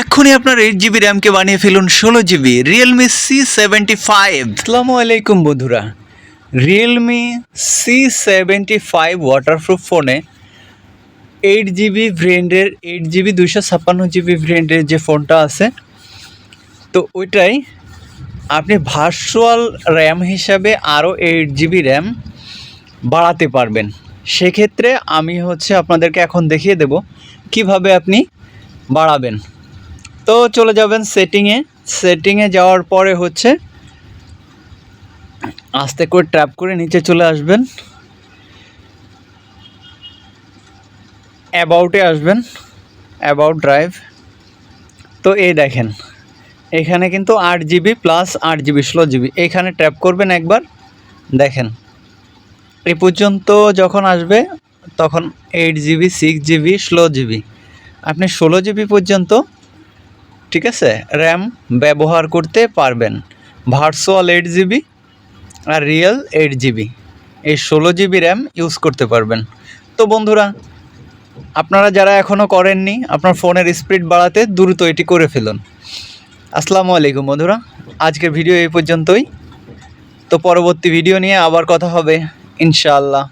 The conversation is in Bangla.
এখনই আপনার 8 জিবি র্যামকে বানিয়ে ফেলুন 16 জিবি রিয়েলমি C75। আসসালামু আলাইকুম বন্ধুরা, রিয়েলমি C75 ওয়াটারপ্রুফ ফোনে 8 জিবি ভ্যারিয়েন্টের 8 জিবি 256 জিবি ভ্যারিয়েন্টের যে ফোনটা আছে, তো ওইটাই আপনি ভার্চুয়াল র্যাম হিসাবে আরও 8 জিবি র্যাম বাড়াতে পারবেন। সেক্ষেত্রে আমি আপনাদেরকে এখন দেখিয়ে দেব কিভাবে আপনি বাড়াবেন। তো চলে যাবেন সেটিংয়ে যাওয়ার পরে আস্তে করে ট্যাপ করে নিচে চলে আসবেন, অ্যাবাউটে আসবেন, অ্যাবাউট ড্রাইভ। তো এই দেখেন এখানে কিন্তু 8 জিবি প্লাস 8 জিবি 16 জিবি, এইখানে ট্যাপ করবেন একবার। দেখেন এই পর্যন্ত যখন আসবে তখন 8 জিবি 6 জিবি 16 জিবি, আপনি 16 জিবি পর্যন্ত ঠিক আছে র্যাম ব্যবহার করতে পারবেন। ভার্চুয়াল 8 জিবি আর রিয়েল 8 জিবি, এই 16 জিবি র্যাম ইউজ করতে পারবেন। তো বন্ধুরা, আপনারা যারা এখনও করেননি, আপনার ফোনের স্পিড বাড়াতে দ্রুত এটি করে ফেলুন। আসসালামু আলাইকুম বন্ধুরা, আজকের ভিডিও এই পর্যন্তই। তো পরবর্তী ভিডিও নিয়ে আবার কথা হবে ইনশাআল্লাহ।